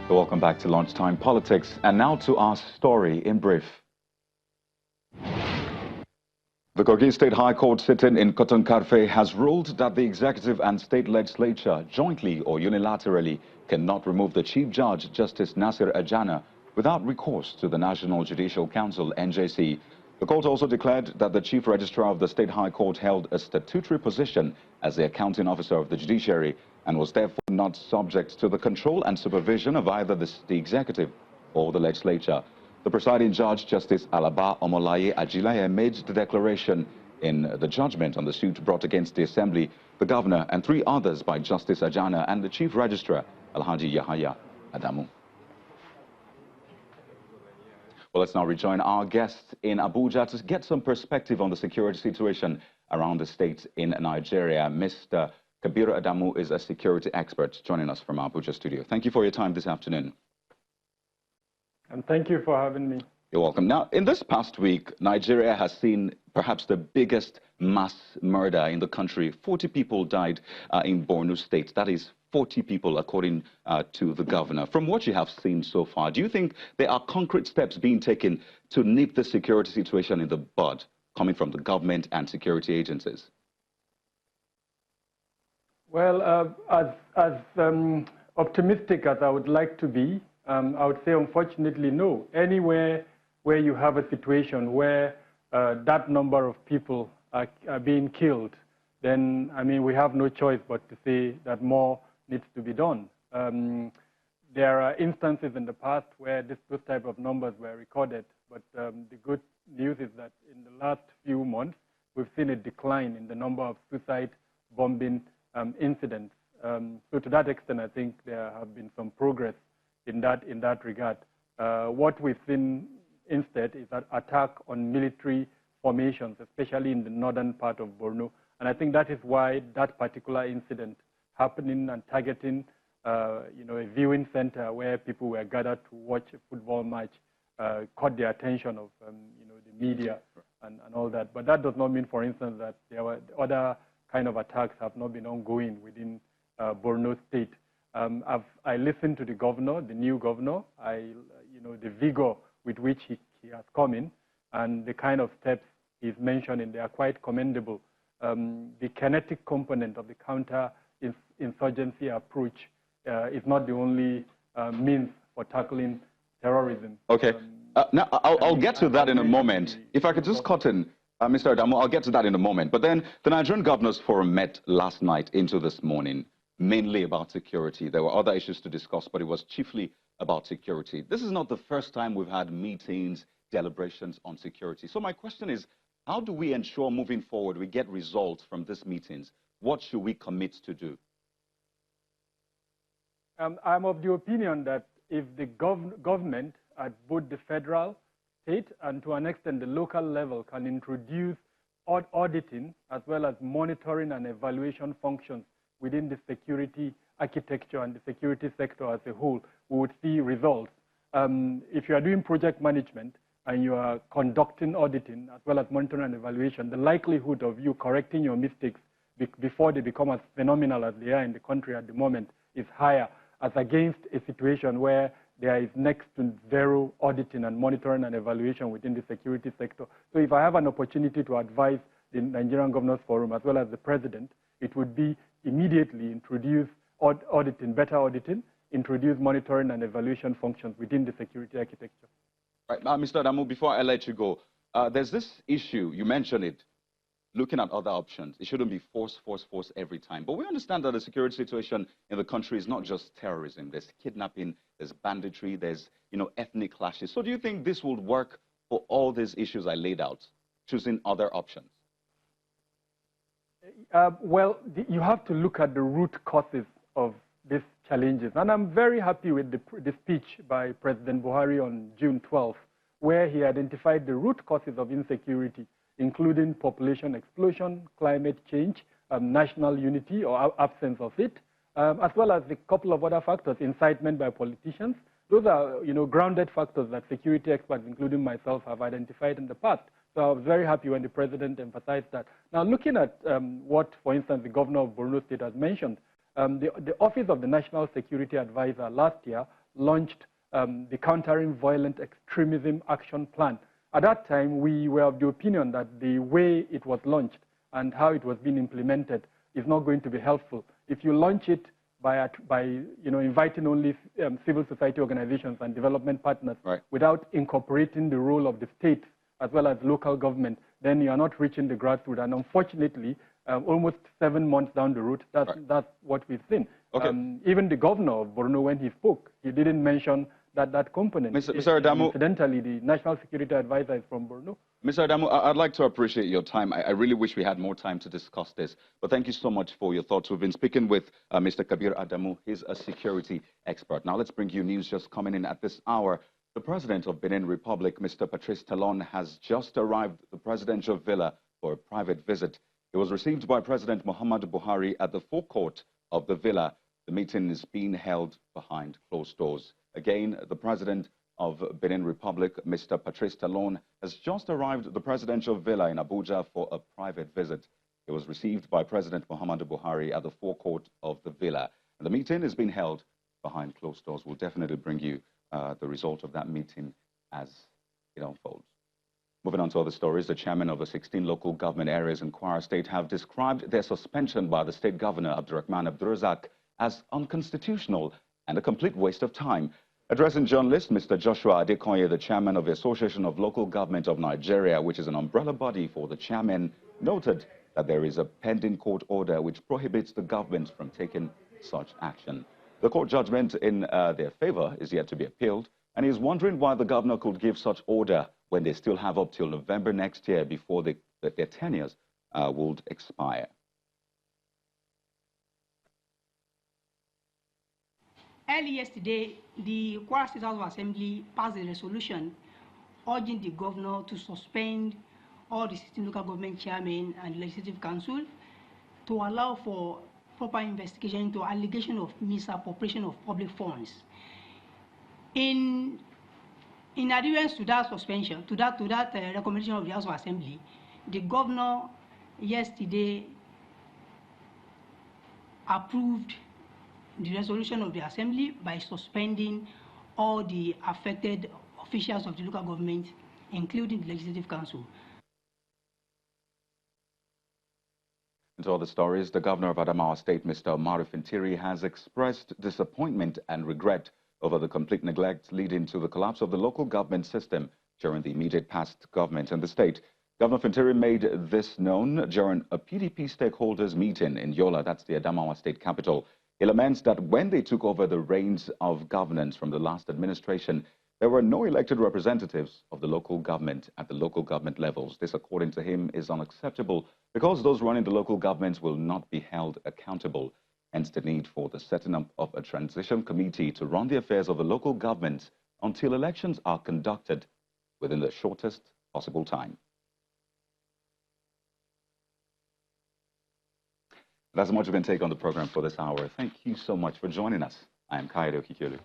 Welcome back to Lunchtime Politics. And now to our story in brief. The Kogi State High Court sitting in Cotton Karfe has ruled that the executive and state legislature jointly or unilaterally cannot remove the Chief Judge, Justice Nasir Ajana, without recourse to the National Judicial Council, NJC. The court also declared that the Chief Registrar of the State High Court held a statutory position as the accounting officer of the judiciary and was therefore not subject to the control and supervision of either the executive or the legislature. The presiding judge, Justice Alaba Omolaye Ajilaye, made the declaration in the judgment on the suit brought against the Assembly, the governor, and 3 others by Justice Ajana and the Chief Registrar, Alhaji Yahaya Adamu. Well, let's now rejoin our guest in Abuja to get some perspective on the security situation around the state in Nigeria. Mr. Kabiru Adamu is a security expert joining us from our Abuja studio. Thank you for your time this afternoon. And thank you for having me. You're welcome. Now, in this past week, Nigeria has seen perhaps the biggest mass murder in the country. 40 people died in Borno State. That is 40 people, according to the governor. From what you have seen so far, do you think there are concrete steps being taken to nip the security situation in the bud, coming from the government and security agencies? Well, as optimistic as I would like to be, I would say, unfortunately, no. Anywhere where you have a situation where that number of people are being killed, then, I mean, we have no choice but to say that more needs to be done. There are instances in the past where those type of numbers were recorded, but the good news is that in the last few months, we've seen a decline in the number of suicide bombing incidents. So to that extent, I think there have been some progress in that regard. What we've seen instead is an attack on military formations, especially in the northern part of Borno. And I think that is why that particular incident happening and targeting a viewing center where people were gathered to watch a football match caught the attention of the media and all that. But that does not mean, for instance, that there were other kind of attacks have not been ongoing within Borno State. I listened to the governor, the new governor, the vigor with which he has come in and the kind of steps he's mentioning, they are quite commendable. The kinetic component of the counter-insurgency approach is not the only means for tackling terrorism. Okay. Now, I'll get to that in a moment. If I could just cut in, Mr. Adamu, I'll get to that in a moment. But then the Nigerian Governors Forum met last night into this morning, mainly about security. There were other issues to discuss, but it was chiefly about security. This is not the first time we've had meetings, deliberations on security. So my question is, how do we ensure moving forward we get results from these meetings? What should we commit to do? I'm of the opinion that if the government at both the federal, state, and to an extent the local level can introduce auditing as well as monitoring and evaluation functions within the security architecture and the security sector as a whole, we would see results. If you are doing project management and you are conducting auditing as well as monitoring and evaluation, the likelihood of you correcting your mistakes before they become as phenomenal as they are in the country at the moment is higher, as against a situation where there is next to zero auditing and monitoring and evaluation within the security sector. So if I have an opportunity to advise the Nigerian Governors Forum as well as the President, it would be immediately introduce auditing, better auditing, introduce monitoring and evaluation functions within the security architecture. Right. Now, Mr. Adamu, before I let you go, there's this issue, you mentioned it, looking at other options. It shouldn't be force every time. But we understand that the security situation in the country is not just terrorism. There's kidnapping, there's banditry, there's ethnic clashes. So do you think this would work for all these issues I laid out, choosing other options? Well, you have to look at the root causes of these challenges. And I'm very happy with the speech by President Buhari on June 12th, where he identified the root causes of insecurity, including population explosion, climate change, national unity or absence of it, as well as a couple of other factors, incitement by politicians. Those are, grounded factors that security experts, including myself, have identified in the past. So I was very happy when the President emphasized that. Now, looking at what, for instance, the governor of Borno State has mentioned, the Office of the National Security Advisor last year launched the Countering Violent Extremism Action Plan. At that time, we were of the opinion that the way it was launched and how it was being implemented is not going to be helpful. If you launch it by inviting only civil society organizations and development partners, right, without incorporating the role of the state as well as local government, then you are not reaching the grassroots. And unfortunately, almost 7 months down the road, that's what we've seen. Okay. Even the governor of Borno, when he spoke, he didn't mention that component. Mr. Adamu, incidentally, the National Security Advisor is from Borno. Mr. Adamu, I'd like to appreciate your time. I really wish we had more time to discuss this. But thank you so much for your thoughts. We've been speaking with Mr. Kabir Adamu. He's a security expert. Now let's bring you news just coming in at this hour. The President of Benin Republic, Mr. Patrice Talon, has just arrived at the presidential villa for a private visit. He was received by President Muhammadu Buhari at the forecourt of the villa. The meeting is being held behind closed doors. Again, the President of Benin Republic, Mr. Patrice Talon, has just arrived at the presidential villa in Abuja for a private visit. He was received by President Muhammadu Buhari at the forecourt of the villa. And the meeting is being held behind closed doors. We'll definitely bring you the result of that meeting as it unfolds. Moving on to other stories, the chairman of the 16 local government areas in Kwara State have described their suspension by the state governor, Abdurrahman Abdurrazak, as unconstitutional and a complete waste of time. Addressing journalists, Mr. Joshua Adekoye, the chairman of the Association of Local Government of Nigeria, which is an umbrella body for the chairman, noted that there is a pending court order which prohibits the government from taking such action. The court judgment in their favor is yet to be appealed, and he is wondering why the governor could give such order when they still have up till November next year before their tenures would expire. Early yesterday, the Kwara State House of Assembly passed a resolution urging the governor to suspend all the 16 local government chairmen and legislative council to allow for proper investigation into allegation of misappropriation of public funds. In adherence to that suspension, to that recommendation of the House of Assembly, the governor yesterday approved the resolution of the Assembly by suspending all the affected officials of the local government, including the Legislative Council. To other stories, the governor of Adamawa State, Mr. Omar Fintiri, has expressed disappointment and regret over the complete neglect leading to the collapse of the local government system during the immediate past government in the state. Governor Fintiri made this known during a PDP stakeholders meeting in Yola, that's the Adamawa State capital. He laments that when they took over the reins of governance from the last administration, there were no elected representatives of the local government at the local government levels. This, according to him, is unacceptable because those running the local governments will not be held accountable. Hence the need for the setting up of a transition committee to run the affairs of the local governments until elections are conducted within the shortest possible time. That's much we can take on the program for this hour. Thank you so much for joining us. I am Kaedo Kikyolu.